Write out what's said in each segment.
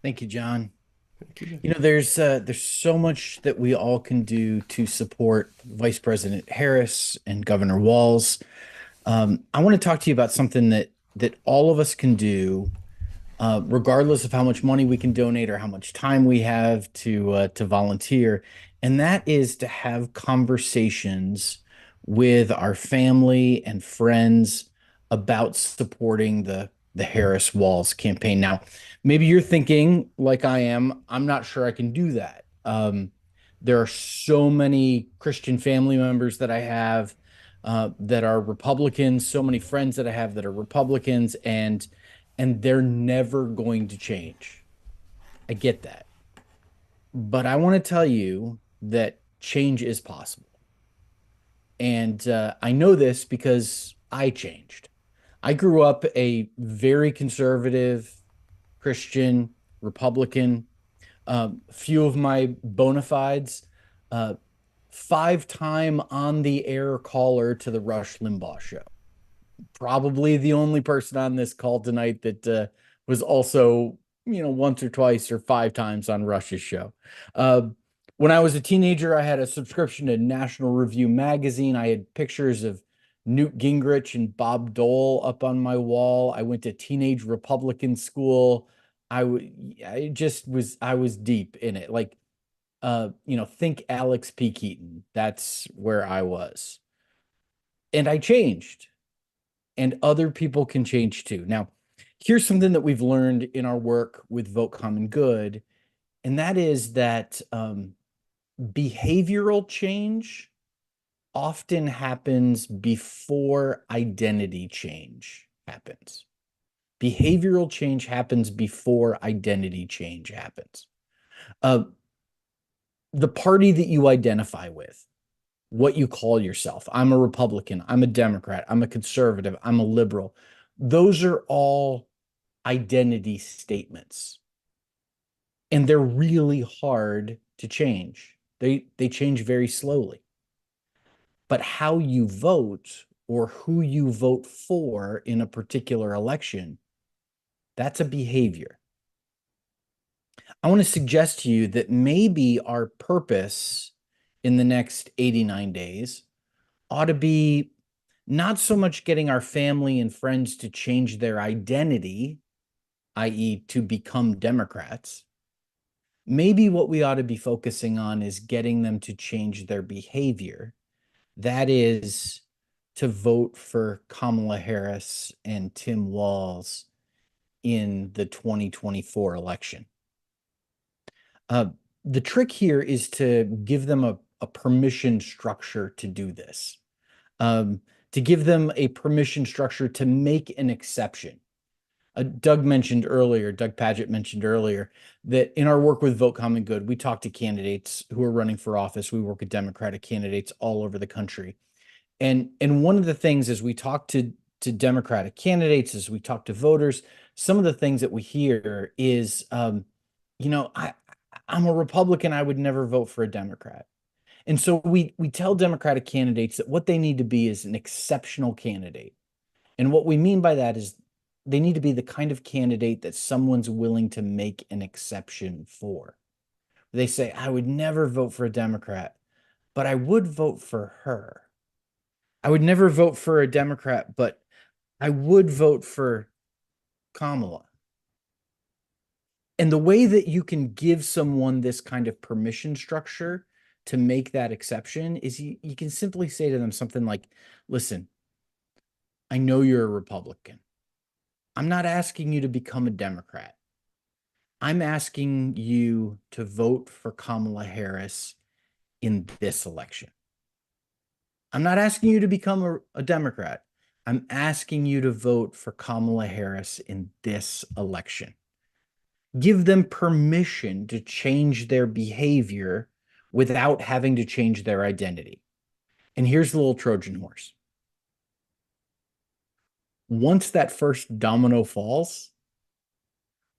Thank you, John. Thank you. There's so much that we all can do to support Vice President Harris and Governor Walz. I want to talk to you about something that all of us can do, regardless of how much money we can donate or how much time we have to volunteer, and that is to have conversations with our family and friends about supporting the Harris Walz campaign. Now, maybe you're thinking, like I am, I'm not sure I can do that. There are so many Christian family members that I have that are Republicans, so many friends that I have that are Republicans, and they're never going to change. I get that. But I want to tell you that change is possible. And I know this because I changed. I grew up a very conservative Christian Republican. Few of my bona fides, uh, five-time on the air caller to the Rush Limbaugh show. Probably the only person on this call tonight that was also, once or twice or five times on Rush's show. Uh, when I was a teenager, I had a subscription to National Review magazine. I had pictures of Newt Gingrich and Bob Dole up on my wall. I went to teenage Republican school. I was deep in it. Like, think Alex P. Keaton. That's where I was. And I changed, and other people can change too. Now, here's something that we've learned in our work with Vote Common Good, and that is that behavioral change often happens before identity change happens. Behavioral change happens before identity change happens. Uh, the party that you identify with, what you call yourself. I'm a Republican. I'm a Democrat. I'm a conservative. I'm a liberal. Those are all identity statements. And they're really hard to change. They change very slowly. But how you vote or who you vote for in a particular election, that's a behavior. I want to suggest to you that maybe our purpose in the next 89 days ought to be not so much getting our family and friends to change their identity, i.e., to become Democrats. Maybe what we ought to be focusing on is getting them to change their behavior. That is to vote for Kamala Harris and Tim Walz in the 2024 election. The trick here is to give them a permission structure to do this, to give them a permission structure to make an exception. Doug Paget mentioned earlier, that in our work with Vote Common Good, we talk to candidates who are running for office. We work with Democratic candidates all over the country. And one of the things as we talk to Democratic candidates, as we talk to voters, some of the things that we hear is, you know, I, I'm a Republican. I would never vote for a Democrat. And so we tell Democratic candidates that what they need to be is an exceptional candidate. And what we mean by that is they need to be the kind of candidate that someone's willing to make an exception for. They say, I would never vote for a Democrat, but I would vote for her. I would never vote for a Democrat, but I would vote for Kamala. And the way that you can give someone this kind of permission structure to make that exception is you can simply say to them something like, listen, I know you're a Republican. I'm not asking you to become a Democrat. I'm asking you to vote for Kamala Harris in this election. I'm not asking you to become a Democrat. I'm asking you to vote for Kamala Harris in this election. Give them permission to change their behavior without having to change their identity. And here's the little Trojan horse. Once that first domino falls,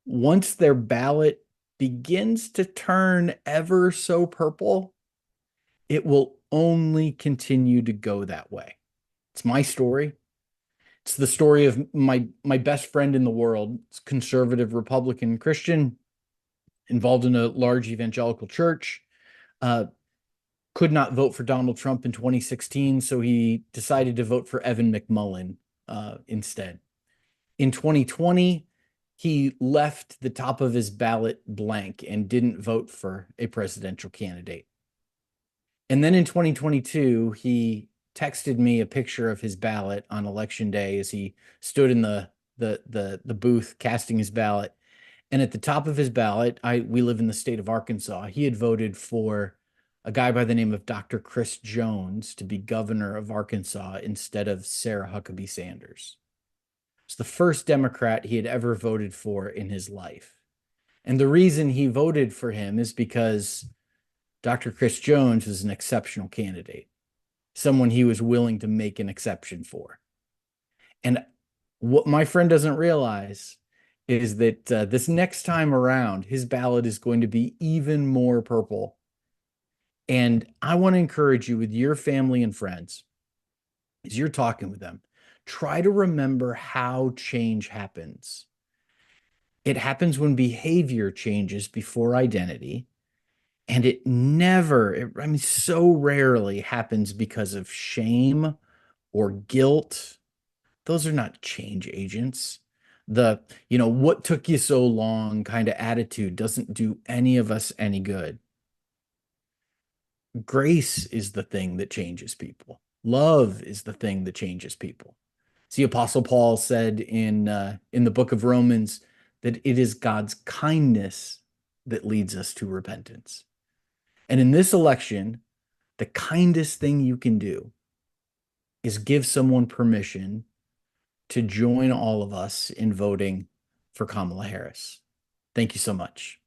once their ballot begins to turn ever so purple, it will only continue to go that way. It's my story. It's the story of my best friend in the world. It's conservative Republican Christian. involved in a large evangelical church, uh, could not vote for Donald Trump in 2016, so he decided to vote for Evan McMullin instead. In 2020, he left the top of his ballot blank and didn't vote for a presidential candidate. And then in 2022, he texted me a picture of his ballot on election day as he stood in the booth casting his ballot. And at the top of his ballot, we live in the state of Arkansas. He had voted for a guy by the name of Dr. Chris Jones to be governor of Arkansas instead of Sarah Huckabee Sanders. It's the first Democrat he had ever voted for in his life. And the reason he voted for him is because Dr. Chris Jones was an exceptional candidate, someone he was willing to make an exception for. And what my friend doesn't realize is that this next time around, his ballot is going to be even more purple. And I want to encourage you with your family and friends, as you're talking with them, try to remember how change happens. It happens when behavior changes before identity. And it never, I mean, so rarely happens because of shame or guilt. Those are not change agents. What took you so long kind of attitude doesn't do any of us any good. Grace is the thing that changes people. Love is the thing that changes people. See, Apostle Paul said in the book of Romans that it is God's kindness that leads us to repentance. And in this election, the kindest thing you can do is give someone permission to join all of us in voting for Kamala Harris. Thank you so much.